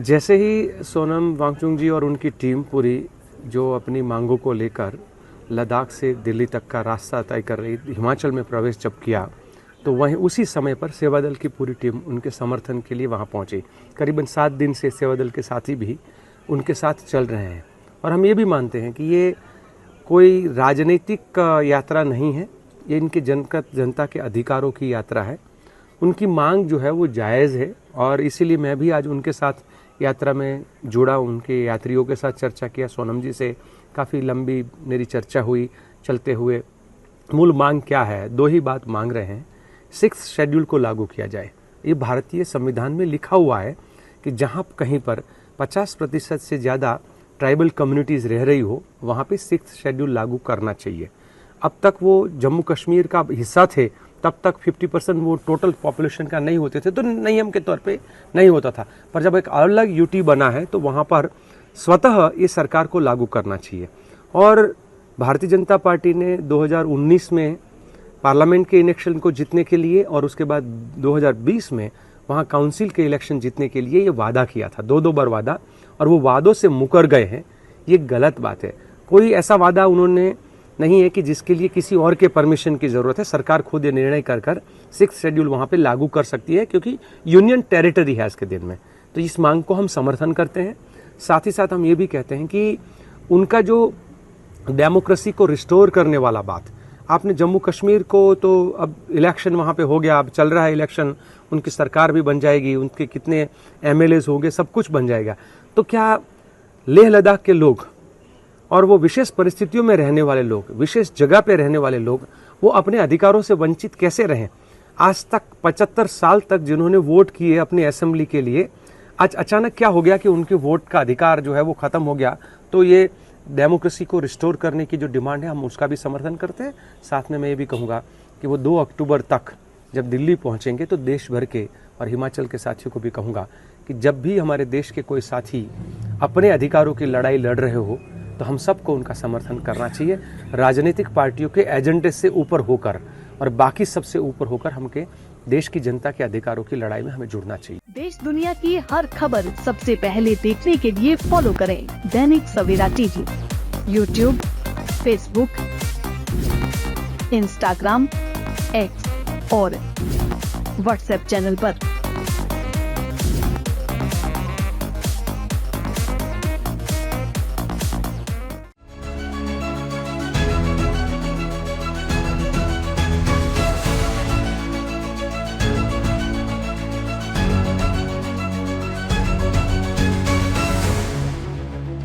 जैसे ही सोनम वांगचुक जी और उनकी टीम पूरी जो अपनी मांगों को लेकर लद्दाख से दिल्ली तक का रास्ता तय कर रही, हिमाचल में प्रवेश जब किया तो वहीं उसी समय पर सेवा दल की पूरी टीम उनके समर्थन के लिए वहां पहुंची। करीबन 7 दिन से सेवा दल के साथी भी उनके साथ चल रहे हैं और हम ये भी मानते हैं कि ये कोई राजनीतिक यात्रा नहीं है, ये इनके जनता के अधिकारों की यात्रा है। उनकी मांग जो है वो जायज़ है और इसीलिए मैं भी आज उनके साथ यात्रा में जुड़ा, उनके यात्रियों के साथ चर्चा किया। सोनम जी से काफ़ी लंबी मेरी चर्चा हुई चलते हुए। मूल मांग क्या है? 2 ही बात मांग रहे हैं। 6th शेड्यूल को लागू किया जाए। ये भारतीय संविधान में लिखा हुआ है कि जहाँ कहीं पर 50% से ज़्यादा ट्राइबल कम्युनिटीज़ रह रही हो वहाँ पे 6th शेड्यूल लागू करना चाहिए। अब तक वो जम्मू कश्मीर का हिस्सा थे, तब तक 50% वो टोटल पॉपुलेशन का नहीं होते थे तो नियम के तौर पे नहीं होता था, पर जब एक अलग यूटी बना है तो वहाँ पर स्वतः ये सरकार को लागू करना चाहिए। और भारतीय जनता पार्टी ने 2019 में पार्लियामेंट के इलेक्शन को जीतने के लिए और उसके बाद 2020 में वहाँ काउंसिल के इलेक्शन जीतने के लिए ये वादा किया था, 2 बार वादा, और वो वादों से मुकर गए हैं। ये गलत बात है। कोई ऐसा वादा उन्होंने नहीं है कि जिसके लिए किसी और के परमिशन की ज़रूरत है। सरकार खुद ये निर्णय कर 6th शेड्यूल वहाँ पे लागू कर सकती है क्योंकि यूनियन टेरिटरी है आज के दिन में। तो इस मांग को हम समर्थन करते हैं। साथ ही साथ हम ये भी कहते हैं कि उनका जो डेमोक्रेसी को रिस्टोर करने वाला बात, आपने जम्मू कश्मीर को तो अब इलेक्शन वहाँ पे हो गया, अब चल रहा है इलेक्शन, उनकी सरकार भी बन जाएगी, उनके कितने MLAs होंगे, सब कुछ बन जाएगा। तो क्या लेह लद्दाख के लोग और वो विशेष परिस्थितियों में रहने वाले लोग, विशेष जगह पे रहने वाले लोग, वो अपने अधिकारों से वंचित कैसे रहें? आज तक 75 साल तक जिन्होंने वोट किए अपनी असेंबली के लिए, आज अचानक क्या हो गया कि उनके वोट का अधिकार जो है वो खत्म हो गया? तो ये डेमोक्रेसी को रिस्टोर करने की जो डिमांड है हम उसका भी समर्थन करते हैं। साथ में मैं ये भी कहूँगा कि वो 2 अक्टूबर तक जब दिल्ली पहुँचेंगे तो देश भर के और हिमाचल के साथियों को भी कहूँगा कि जब भी हमारे देश के कोई साथी अपने अधिकारों की लड़ाई लड़ रहे हो तो हम सबको उनका समर्थन करना चाहिए। राजनीतिक पार्टियों के एजेंडे से ऊपर होकर और बाकी सबसे ऊपर होकर हमके देश की जनता के अधिकारों की लड़ाई में हमें जुड़ना चाहिए। देश दुनिया की हर खबर सबसे पहले देखने के लिए फॉलो करें Dainik Savera TV, YouTube, Facebook, Instagram, X और WhatsApp चैनल पर।